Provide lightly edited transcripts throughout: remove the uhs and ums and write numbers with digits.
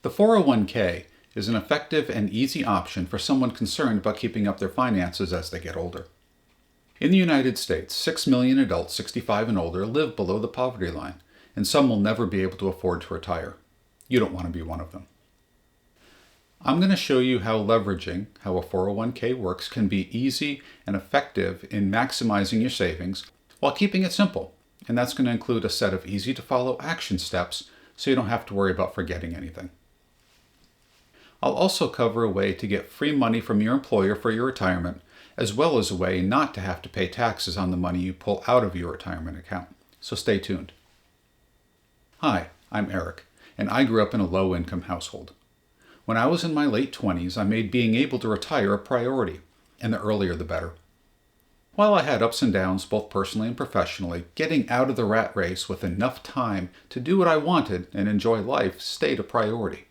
The 401k is an effective and easy option for someone concerned about keeping up their finances as they get older. In the United States, 6 million adults 65 and older live below the poverty line, and some will never be able to afford to retire. You don't want to be one of them. I'm going to show you how leveraging how a 401k works can be easy and effective in maximizing your savings while keeping it simple. And that's going to include a set of easy to follow action steps so you don't have to worry about forgetting anything. I'll also cover a way to get free money from your employer for your retirement, as well as a way not to have to pay taxes on the money you pull out of your retirement account. So stay tuned. Hi, I'm Eric, and I grew up in a low-income household. When I was in my late 20s, I made being able to retire a priority, and the earlier the better. While I had ups and downs both personally and professionally, getting out of the rat race with enough time to do what I wanted and enjoy life stayed a priority.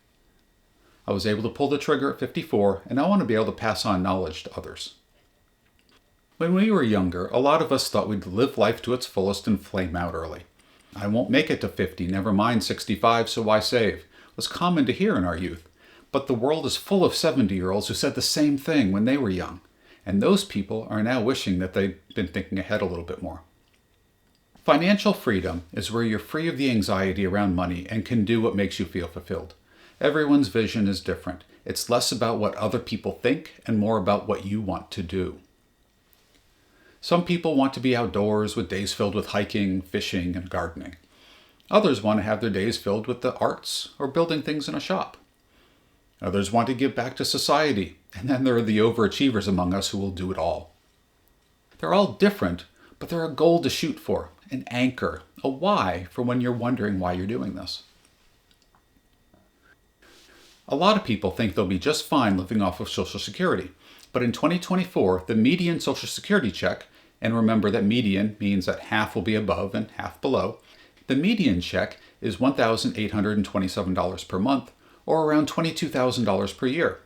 I was able to pull the trigger at 54, and I want to be able to pass on knowledge to others. When we were younger, a lot of us thought we'd live life to its fullest and flame out early. I won't make it to 50, never mind 65, so why save? Was common to hear in our youth. But the world is full of 70-year-olds who said the same thing when they were young. And those people are now wishing that they'd been thinking ahead a little bit more. Financial freedom is where you're free of the anxiety around money and can do what makes you feel fulfilled. Everyone's vision is different. It's less about what other people think and more about what you want to do. Some people want to be outdoors with days filled with hiking, fishing, and gardening. Others want to have their days filled with the arts or building things in a shop. Others want to give back to society, and then there are the overachievers among us who will do it all. They're all different, but they're a goal to shoot for, an anchor, a why for when you're wondering why you're doing this. A lot of people think they'll be just fine living off of Social Security, but in 2024, the median Social Security check, and remember that median means that half will be above and half below, the median check is $1,827 per month, or around $22,000 per year.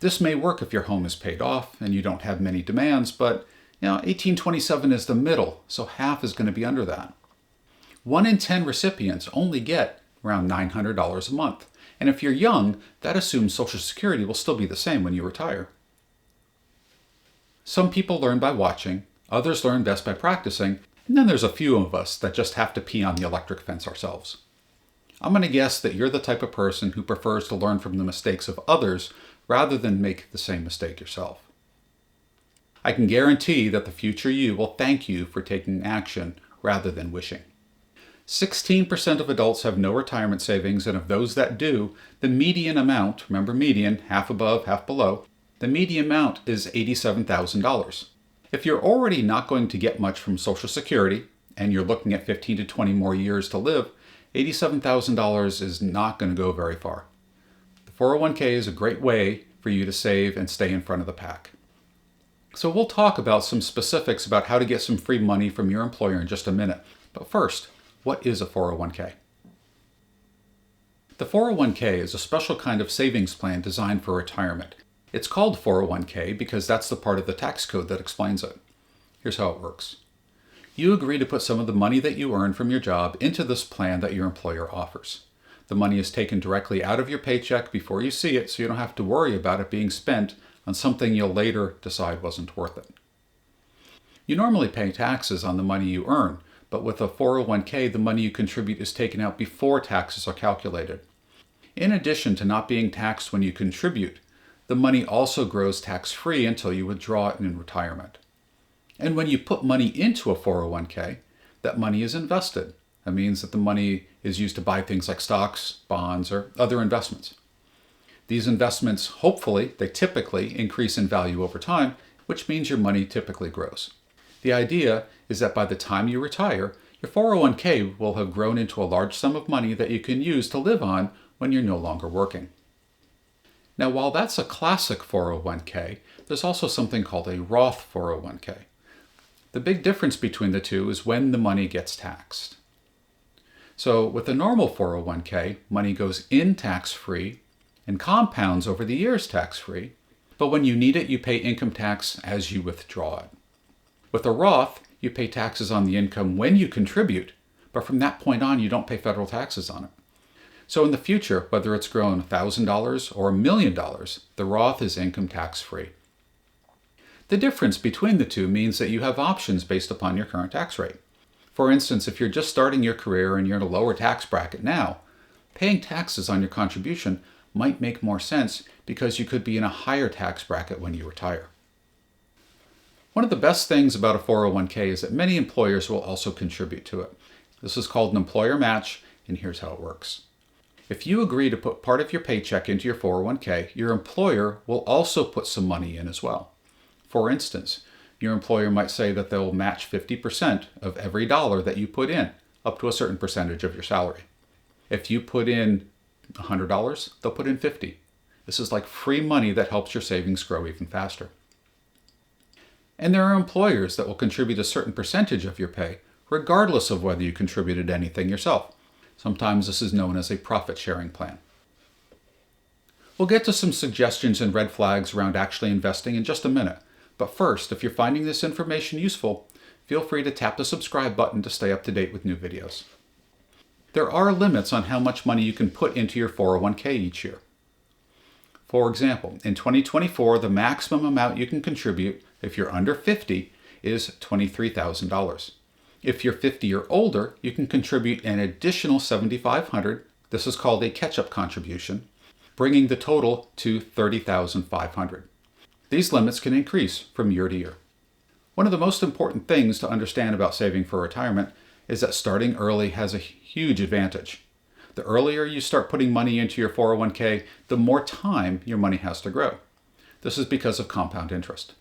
This may work if your home is paid off and you don't have many demands, but $1,827 is the middle, so half is going to be under that. 1 in 10 recipients only get around $900 a month, and if you're young, that assumes Social Security will still be the same when you retire. Some people learn by watching, others learn best by practicing, and then there's a few of us that just have to pee on the electric fence ourselves. I'm going to guess that you're the type of person who prefers to learn from the mistakes of others rather than make the same mistake yourself. I can guarantee that the future you will thank you for taking action rather than wishing. 16% of adults have no retirement savings, and of those that do, the median amount, remember median, half above, half below, the median amount is $87,000. If you're already not going to get much from Social Security, and you're looking at 15 to 20 more years to live, $87,000 is not going to go very far. The 401k is a great way for you to save and stay in front of the pack. So we'll talk about some specifics about how to get some free money from your employer in just a minute. But first, what is a 401k? The 401k is a special kind of savings plan designed for retirement. It's called 401k because that's the part of the tax code that explains it. Here's how it works. You agree to put some of the money that you earn from your job into this plan that your employer offers. The money is taken directly out of your paycheck before you see it, so you don't have to worry about it being spent on something you'll later decide wasn't worth it. You normally pay taxes on the money you earn, but with a 401k, the money you contribute is taken out before taxes are calculated. In addition to not being taxed when you contribute, the money also grows tax-free until you withdraw it in retirement. And when you put money into a 401k, that money is invested. That means that the money is used to buy things like stocks, bonds, or other investments. These investments, hopefully, they typically increase in value over time, which means your money typically grows. The idea is that by the time you retire, your 401k will have grown into a large sum of money that you can use to live on when you're no longer working. Now, while that's a classic 401k, there's also something called a Roth 401k. The big difference between the two is when the money gets taxed. So with a normal 401k, money goes in tax-free and compounds over the years tax-free, but when you need it, you pay income tax as you withdraw it. With a Roth, you pay taxes on the income when you contribute, but from that point on, you don't pay federal taxes on it. So in the future, whether it's grown $1,000 or $1,000,000, the Roth is income tax free. The difference between the two means that you have options based upon your current tax rate. For instance, if you're just starting your career and you're in a lower tax bracket now, paying taxes on your contribution might make more sense because you could be in a higher tax bracket when you retire. One of the best things about a 401k is that many employers will also contribute to it. This is called an employer match, and here's how it works. If you agree to put part of your paycheck into your 401k, your employer will also put some money in as well. For instance, your employer might say that they'll match 50% of every dollar that you put in, up to a certain percentage of your salary. If you put in $100, they'll put in $50. This is like free money that helps your savings grow even faster. And there are employers that will contribute a certain percentage of your pay, regardless of whether you contributed anything yourself. Sometimes this is known as a profit-sharing plan. We'll get to some suggestions and red flags around actually investing in just a minute. But first, if you're finding this information useful, feel free to tap the subscribe button to stay up to date with new videos. There are limits on how much money you can put into your 401k each year. For example, in 2024, the maximum amount you can contribute if you're under 50 is $23,000. If you're 50 or older, you can contribute an additional $7,500. This is called a catch-up contribution, bringing the total to $30,500. These limits can increase from year to year. One of the most important things to understand about saving for retirement is that starting early has a huge advantage. The earlier you start putting money into your 401k, the more time your money has to grow. This is because of compound interest.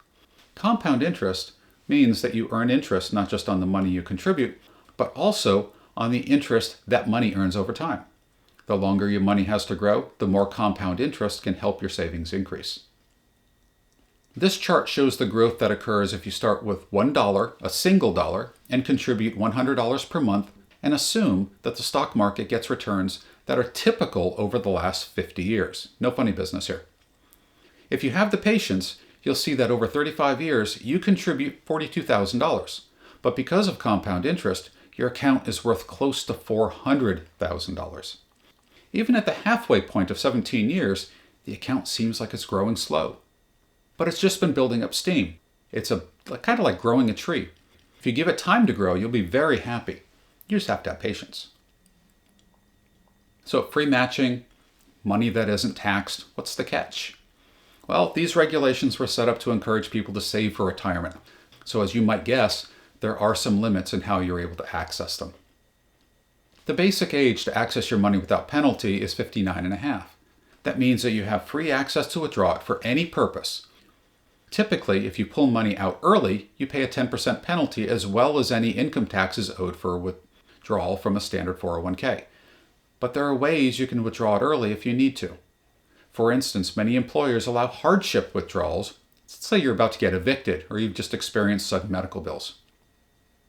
Compound interest means that you earn interest not just on the money you contribute, but also on the interest that money earns over time. The longer your money has to grow, the more compound interest can help your savings increase. This chart shows the growth that occurs if you start with $1, a single dollar, and contribute $100 per month and assume that the stock market gets returns that are typical over the last 50 years. No funny business here. If you have the patience, you'll see that over 35 years, you contribute $42,000. But because of compound interest, your account is worth close to $400,000. Even at the halfway point of 17 years, the account seems like it's growing slow. But it's just been building up steam. It's kind of like growing a tree. If you give it time to grow, you'll be very happy. You just have to have patience. So free matching, money that isn't taxed, what's the catch? Well, these regulations were set up to encourage people to save for retirement. So as you might guess, there are some limits in how you're able to access them. The basic age to access your money without penalty is 59.5. That means that you have free access to withdraw it for any purpose. Typically, if you pull money out early, you pay a 10% penalty as well as any income taxes owed for withdrawal from a standard 401k. But there are ways you can withdraw it early if you need to. For instance, many employers allow hardship withdrawals. Let's say you're about to get evicted or you've just experienced sudden medical bills.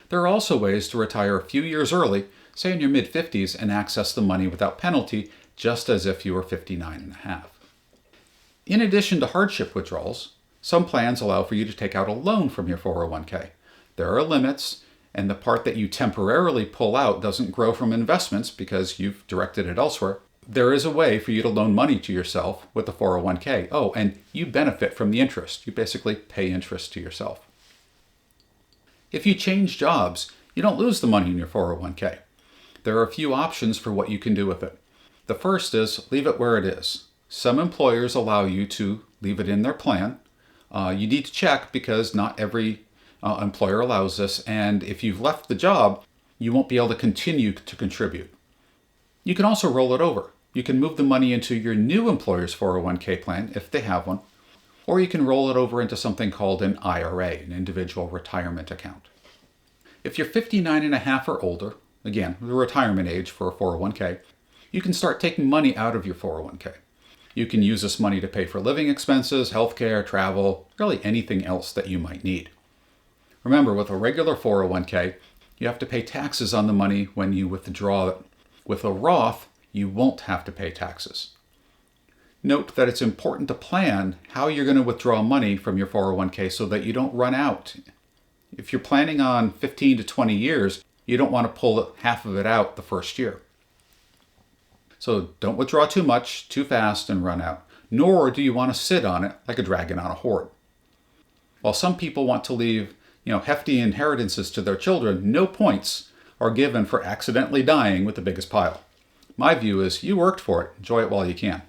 There are also ways to retire a few years early, say in your mid-50s, and access the money without penalty, just as if you were 59.5. In addition to hardship withdrawals, some plans allow for you to take out a loan from your 401k. There are limits, and the part that you temporarily pull out doesn't grow from investments because you've directed it elsewhere. There is a way for you to loan money to yourself with the 401k. Oh, and you benefit from the interest. You basically pay interest to yourself. If you change jobs, you don't lose the money in your 401k. There are a few options for what you can do with it. The first is leave it where it is. Some employers allow you to leave it in their plan. You need to check because not every employer allows this, and if you've left the job, you won't be able to continue to contribute. You can also roll it over. You can move the money into your new employer's 401k plan if they have one, or you can roll it over into something called an IRA, an individual retirement account. If you're 59.5 or older, again, the retirement age for a 401k, you can start taking money out of your 401k. You can use this money to pay for living expenses, healthcare, travel, really anything else that you might need. Remember, with a regular 401k, you have to pay taxes on the money when you withdraw it. With a Roth, you won't have to pay taxes. Note that it's important to plan how you're going to withdraw money from your 401k so that you don't run out. If you're planning on 15 to 20 years, you don't want to pull half of it out the first year. So don't withdraw too much, too fast, and run out. Nor do you want to sit on it like a dragon on a hoard. While some people want to leave, hefty inheritances to their children, no points are given for accidentally dying with the biggest pile. My view is you worked for it. Enjoy it while you can.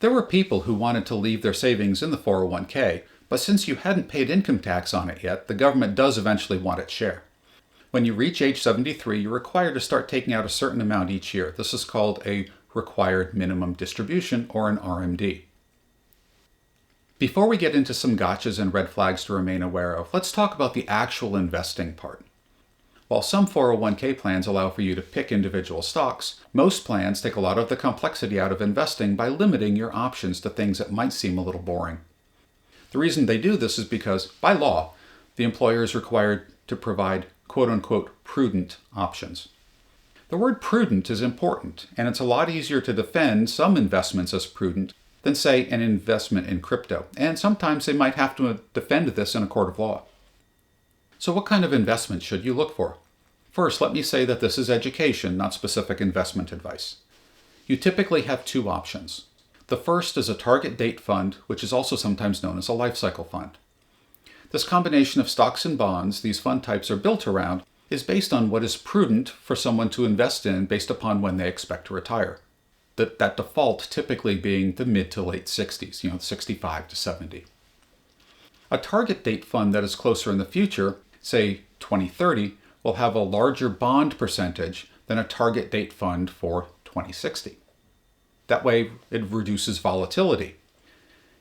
There were people who wanted to leave their savings in the 401k, but since you hadn't paid income tax on it yet, the government does eventually want its share. When you reach age 73, you're required to start taking out a certain amount each year. This is called a required minimum distribution, or an RMD. Before we get into some gotchas and red flags to remain aware of, let's talk about the actual investing part. While some 401k plans allow for you to pick individual stocks, most plans take a lot of the complexity out of investing by limiting your options to things that might seem a little boring. The reason they do this is because, by law, the employer is required to provide quote-unquote prudent options. The word prudent is important, and it's a lot easier to defend some investments as prudent than, say, an investment in crypto, and sometimes they might have to defend this in a court of law. So what kind of investment should you look for? First, let me say that this is education, not specific investment advice. You typically have two options. The first is a target date fund, which is also sometimes known as a life cycle fund. This combination of stocks and bonds these fund types are built around is based on what is prudent for someone to invest in based upon when they expect to retire. That default typically being the mid to late 60s, 65 to 70. A target date fund that is closer in the future, say 2030, will have a larger bond percentage than a target date fund for 2060. That way, it reduces volatility.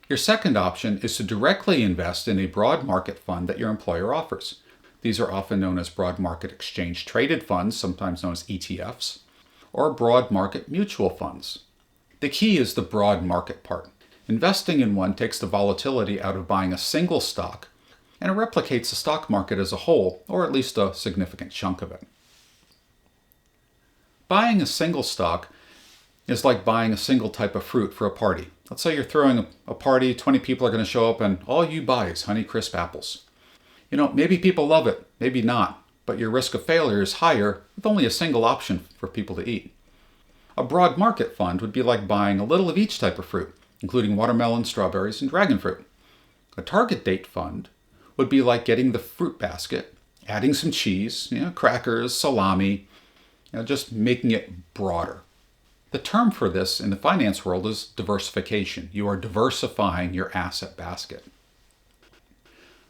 Your second option is to directly invest in a broad market fund that your employer offers. These are often known as broad market exchange traded funds, sometimes known as ETFs, or broad market mutual funds. The key is the broad market part. Investing in one takes the volatility out of buying a single stock, and it replicates the stock market as a whole, or at least a significant chunk of it. Buying a single stock is like buying a single type of fruit for a party. Let's say you're throwing a party, 20 people are going to show up, and all you buy is Honeycrisp apples. Maybe people love it, maybe not, but your risk of failure is higher with only a single option for people to eat. A broad market fund would be like buying a little of each type of fruit, including watermelon, strawberries, and dragon fruit. A target date fund would be like getting the fruit basket, adding some cheese, crackers, salami, just making it broader. The term for this in the finance world is diversification. You are diversifying your asset basket.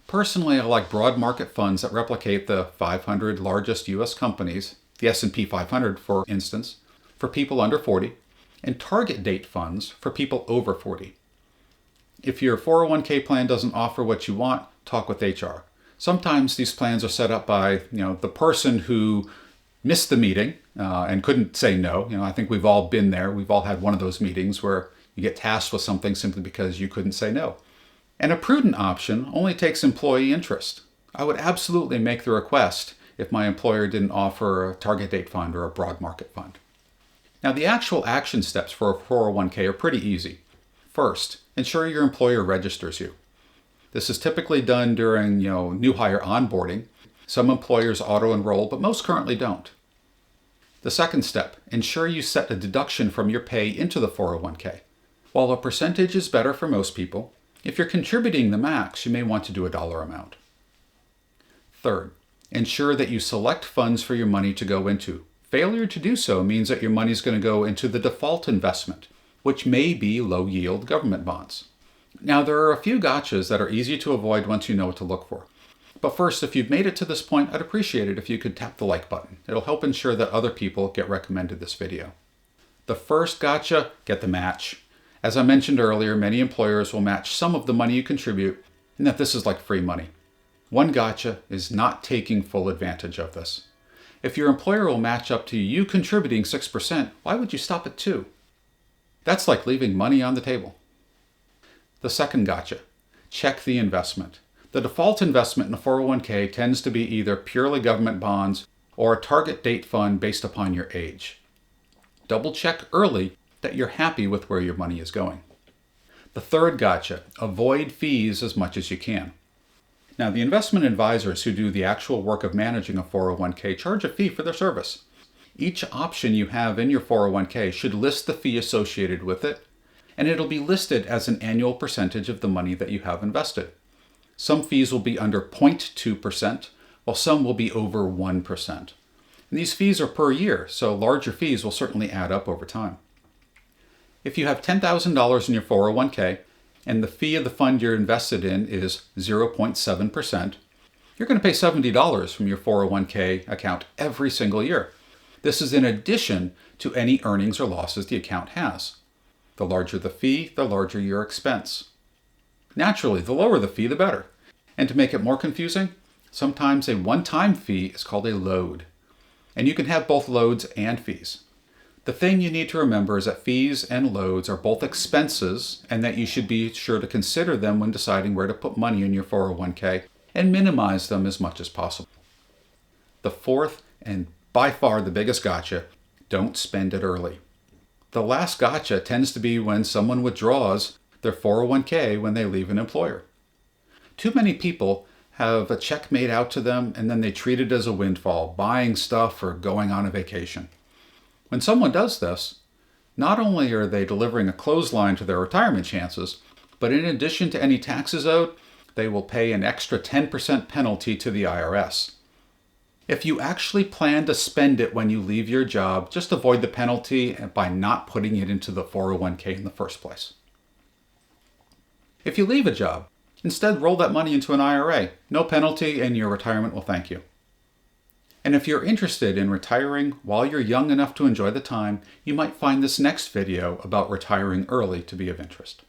Personally, I like broad market funds that replicate the 500 largest U.S. companies, the S&P 500 for instance, for people under 40, and target date funds for people over 40. If your 401k plan doesn't offer what you want, talk with HR. Sometimes these plans are set up by the person who missed the meeting and couldn't say no. I think we've all been there. We've all had one of those meetings where you get tasked with something simply because you couldn't say no. And a prudent option only takes employee interest. I would absolutely make the request if my employer didn't offer a target date fund or a broad market fund. Now, the actual action steps for a 401k are pretty easy. First, ensure your employer registers you. This is typically done during new hire onboarding. Some employers auto-enroll, but most currently don't. The second step, ensure you set a deduction from your pay into the 401k. While a percentage is better for most people, if you're contributing the max, you may want to do a dollar amount. Third, ensure that you select funds for your money to go into. Failure to do so means that your money is going to go into the default investment, which may be low-yield government bonds. Now, there are a few gotchas that are easy to avoid once you know what to look for. But first, if you've made it to this point, I'd appreciate it if you could tap the like button. It'll help ensure that other people get recommended this video. The first gotcha, get the match. As I mentioned earlier, many employers will match some of the money you contribute, and that this is like free money. One gotcha is not taking full advantage of this. If your employer will match up to you contributing 6%, why would you stop at 2%? That's like leaving money on the table. The second gotcha, check the investment. The default investment in a 401k tends to be either purely government bonds or a target date fund based upon your age. Double check early that you're happy with where your money is going. The third gotcha, avoid fees as much as you can. Now, the investment advisors who do the actual work of managing a 401k charge a fee for their service. Each option you have in your 401k should list the fee associated with it, and it'll be listed as an annual percentage of the money that you have invested. Some fees will be under 0.2%, while some will be over 1%. And these fees are per year, so larger fees will certainly add up over time. If you have $10,000 in your 401k, and the fee of the fund you're invested in is 0.7%, you're going to pay $70 from your 401k account every single year. This is in addition to any earnings or losses the account has. The larger the fee, the larger your expense. Naturally, the lower the fee, the better. And to make it more confusing, sometimes a one-time fee is called a load. And you can have both loads and fees. The thing you need to remember is that fees and loads are both expenses and that you should be sure to consider them when deciding where to put money in your 401k and minimize them as much as possible. The fourth and by far the biggest gotcha, don't spend it early. The last gotcha tends to be when someone withdraws their 401k when they leave an employer. Too many people have a check made out to them and then they treat it as a windfall, buying stuff or going on a vacation. When someone does this, not only are they delivering a clothesline to their retirement chances, but in addition to any taxes owed, they will pay an extra 10% penalty to the IRS. If you actually plan to spend it when you leave your job, just avoid the penalty by not putting it into the 401k in the first place. If you leave a job, instead roll that money into an IRA. No penalty and your retirement will thank you. And if you're interested in retiring while you're young enough to enjoy the time, you might find this next video about retiring early to be of interest.